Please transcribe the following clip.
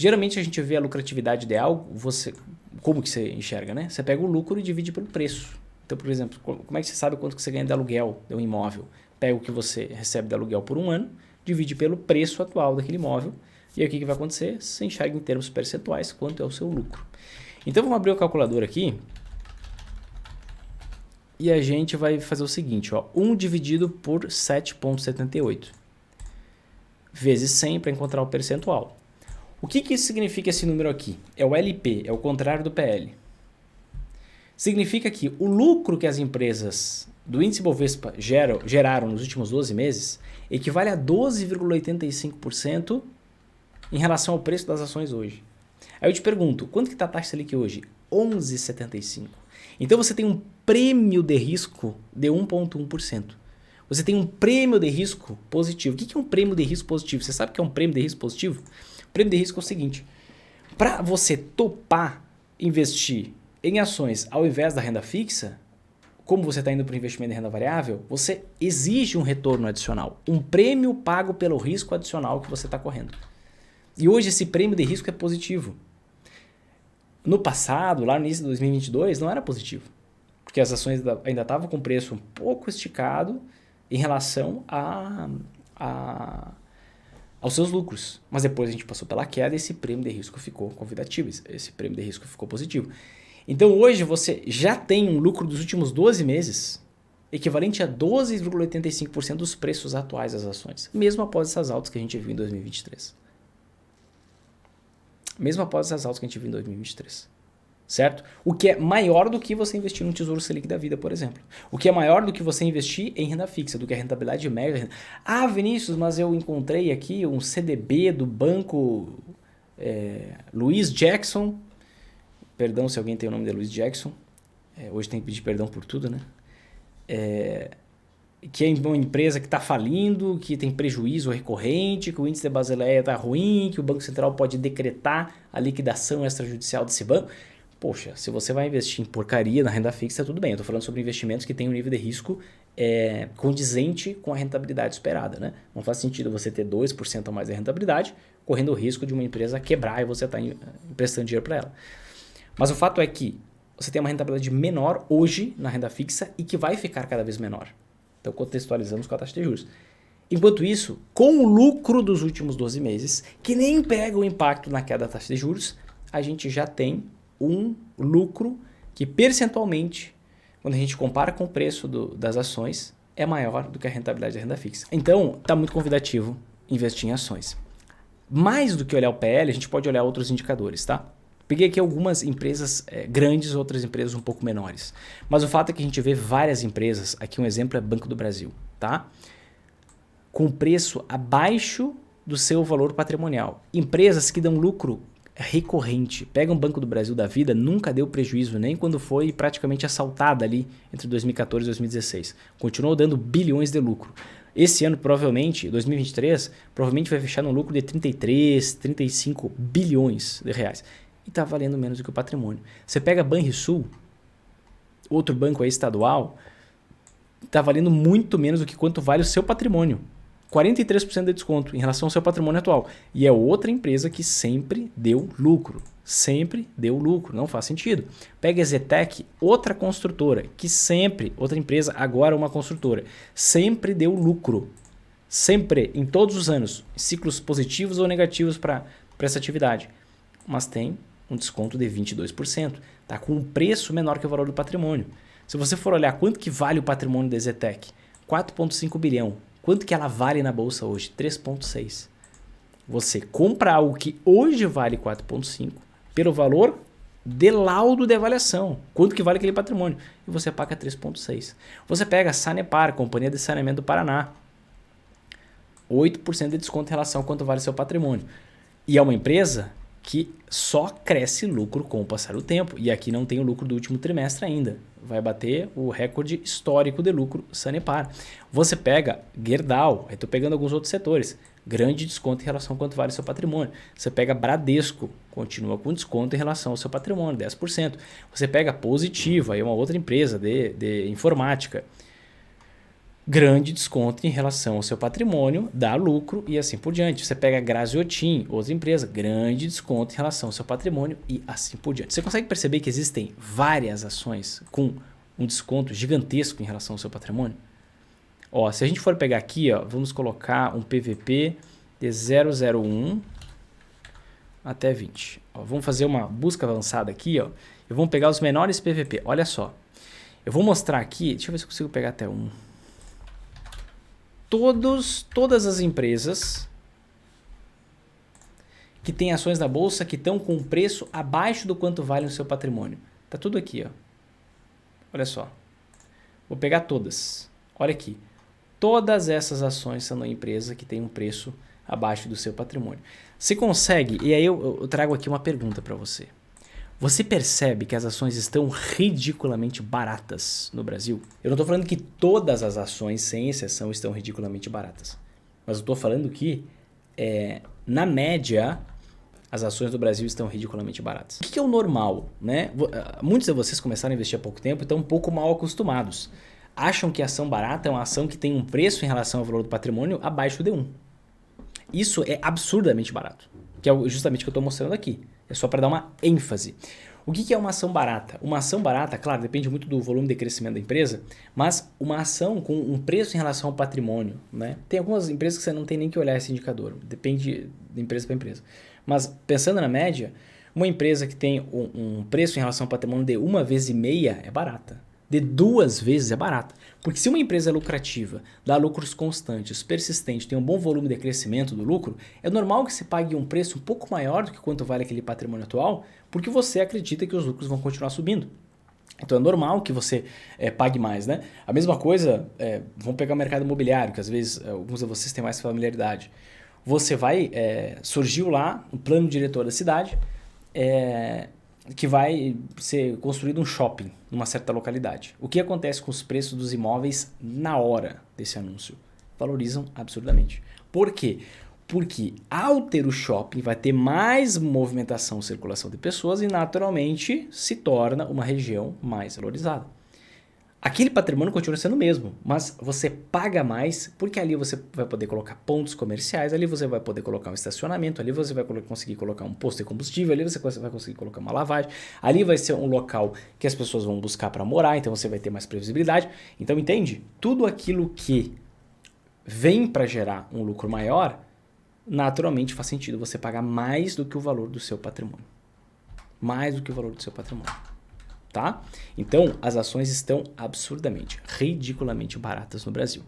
Geralmente a gente vê a lucratividade ideal, como que você enxerga, né? Você pega o lucro e divide pelo preço. Então, por exemplo, como é que você sabe quanto que você ganha de aluguel de um imóvel? Pega o que você recebe de aluguel por um ano, divide pelo preço atual daquele imóvel, e aí o que vai acontecer? Você enxerga em termos percentuais quanto é o seu lucro. Então vamos abrir o calculador aqui e a gente vai fazer o seguinte, ó, 1 dividido por 7,78 vezes 100 para encontrar o percentual. O que isso significa esse número aqui? É o LP, é o contrário do PL. Significa que o lucro que as empresas do índice Bovespa geraram nos últimos 12 meses equivale a 12,85% em relação ao preço das ações hoje. Aí eu te pergunto, quanto que está a taxa Selic hoje? 11,75%. Então você tem um prêmio de risco de 1,1%. Você tem um prêmio de risco positivo. O que é um prêmio de risco positivo? Você sabe o que é um prêmio de risco positivo? O prêmio de risco é o seguinte, para você topar investir em ações ao invés da renda fixa, como você está indo para o investimento em renda variável, você exige um retorno adicional, um prêmio pago pelo risco adicional que você está correndo. E hoje esse prêmio de risco é positivo. No passado, lá no início de 2022, não era positivo, porque as ações ainda estavam com preço um pouco esticado em relação aos seus lucros. Mas depois a gente passou pela queda e esse prêmio de risco ficou convidativo, esse prêmio de risco ficou positivo. Então hoje você já tem um lucro dos últimos 12 meses equivalente a 12,85% dos preços atuais das ações, mesmo após essas altas que a gente viu em 2023. Mesmo após essas altas que a gente viu em 2023. Certo? O que é maior do que você investir no Tesouro Selic da vida, por exemplo. O que é maior do que você investir em renda fixa, do que a rentabilidade média. Ah, Vinícius, mas eu encontrei aqui um CDB do banco Louis Jackson. Perdão se alguém tem o nome de Louis Jackson. Hoje tem que pedir perdão por tudo, né? Que é uma empresa que está falindo, que tem prejuízo recorrente, que o índice de Basileia está ruim, que o Banco Central pode decretar a liquidação extrajudicial desse banco. Poxa, se você vai investir em porcaria na renda fixa, tudo bem. Eu estou falando sobre investimentos que têm um nível de risco condizente com a rentabilidade esperada, né? Não faz sentido você ter 2% a mais de rentabilidade, correndo o risco de uma empresa quebrar e você está emprestando dinheiro para ela. Mas o fato é que você tem uma rentabilidade menor hoje na renda fixa e que vai ficar cada vez menor. Então contextualizamos com a taxa de juros. Enquanto isso, com o lucro dos últimos 12 meses, que nem pega o impacto na queda da taxa de juros, a gente já tem um lucro que percentualmente, quando a gente compara com o preço das ações, é maior do que a rentabilidade da renda fixa. Então, está muito convidativo investir em ações. Mais do que olhar o PL, a gente pode olhar outros indicadores, tá? Peguei aqui algumas empresas grandes, outras empresas um pouco menores. Mas o fato é que a gente vê várias empresas, aqui um exemplo é Banco do Brasil, tá? Com preço abaixo do seu valor patrimonial. Empresas que dão lucro recorrente. Pega um Banco do Brasil da vida, nunca deu prejuízo, nem quando foi praticamente assaltada ali entre 2014 e 2016. Continuou dando bilhões de lucro. Esse ano, provavelmente, 2023, provavelmente vai fechar num lucro de 33, 35 bilhões de reais. E está valendo menos do que o patrimônio. Você pega a Banrisul, outro banco aí estadual, está valendo muito menos do que quanto vale o seu patrimônio. 43% de desconto em relação ao seu patrimônio atual. E é outra empresa que sempre deu lucro. Sempre deu lucro. Não faz sentido. Pega a Zetec, outra construtora, que sempre, outra empresa, agora uma construtora, sempre deu lucro. Sempre, em todos os anos. Ciclos positivos ou negativos para essa atividade. Mas tem um desconto de 22%. Está com um preço menor que o valor do patrimônio. Se você for olhar quanto que vale o patrimônio da Zetec, 4,5 bilhão. Quanto que ela vale na bolsa hoje? 3,6. Você compra algo que hoje vale 4,5 pelo valor de laudo de avaliação. Quanto que vale aquele patrimônio? E você paga 3,6. Você pega a Sanepar, Companhia de Saneamento do Paraná. 8% de desconto em relação a quanto vale seu patrimônio. E é uma empresa que só cresce lucro com o passar do tempo. E aqui não tem o lucro do último trimestre ainda. Vai bater o recorde histórico de lucro Sanepar. Você pega Gerdau, aí estou pegando alguns outros setores. Grande desconto em relação a quanto vale seu patrimônio. Você pega Bradesco, continua com desconto em relação ao seu patrimônio, 10%. Você pega Positivo, aí é uma outra empresa de informática. grande desconto em relação ao seu patrimônio, dá lucro e assim por diante. Você pega a Graziotin, outra empresa, grande desconto em relação ao seu patrimônio e assim por diante. Você consegue perceber que existem várias ações com um desconto gigantesco em relação ao seu patrimônio? Ó, se a gente for pegar aqui, ó, vamos colocar um PVP de 001 até 20. Ó, vamos fazer uma busca avançada aqui, ó, e vamos pegar os menores PVP. Olha só, eu vou mostrar aqui, deixa eu ver se eu consigo pegar até um. Todas as empresas que têm ações na bolsa que estão com um preço abaixo do quanto vale o seu patrimônio. Tá tudo aqui, ó. Olha só. Vou pegar todas. Olha aqui. Todas essas ações são na empresa que tem um preço abaixo do seu patrimônio. Você consegue, e aí eu trago aqui uma pergunta para você. Você percebe que as ações estão ridiculamente baratas no Brasil? Eu não estou falando que todas as ações, sem exceção, estão ridiculamente baratas. Mas eu estou falando que, na média, as ações do Brasil estão ridiculamente baratas. O que é o normal, né? Muitos de vocês começaram a investir há pouco tempo e estão um pouco mal acostumados. Acham que a ação barata é uma ação que tem um preço em relação ao valor do patrimônio abaixo de 1. Isso é absurdamente barato, que é justamente o que eu estou mostrando aqui. É só para dar uma ênfase. O que é uma ação barata? Uma ação barata, claro, depende muito do volume de crescimento da empresa, mas uma ação com um preço em relação ao patrimônio, né? Tem algumas empresas que você não tem nem que olhar esse indicador, depende de empresa para empresa. Mas pensando na média, uma empresa que tem um preço em relação ao patrimônio de 1,5 vezes é barata. De 2 vezes é barata. Porque se uma empresa é lucrativa, dá lucros constantes, persistente, tem um bom volume de crescimento do lucro, é normal que você pague um preço um pouco maior do que quanto vale aquele patrimônio atual, porque você acredita que os lucros vão continuar subindo. Então é normal que você pague mais, né? A mesma coisa, vamos pegar o mercado imobiliário, que às vezes alguns de vocês têm mais familiaridade. Você vai, surgiu lá um plano diretor da cidade, que vai ser construído um shopping numa certa localidade. O que acontece com os preços dos imóveis na hora desse anúncio? Valorizam absurdamente. Por quê? Porque ao ter o shopping vai ter mais movimentação, circulação de pessoas e naturalmente se torna uma região mais valorizada. Aquele patrimônio continua sendo o mesmo, mas você paga mais porque ali você vai poder colocar pontos comerciais, ali você vai poder colocar um estacionamento, ali você vai conseguir colocar um posto de combustível, ali você vai conseguir colocar uma lavagem, ali vai ser um local que as pessoas vão buscar para morar, então você vai ter mais previsibilidade. Então entende? Tudo aquilo que vem para gerar um lucro maior, naturalmente faz sentido você pagar mais do que o valor do seu patrimônio. Mais do que o valor do seu patrimônio. Tá? Então, as ações estão absurdamente, ridiculamente baratas no Brasil.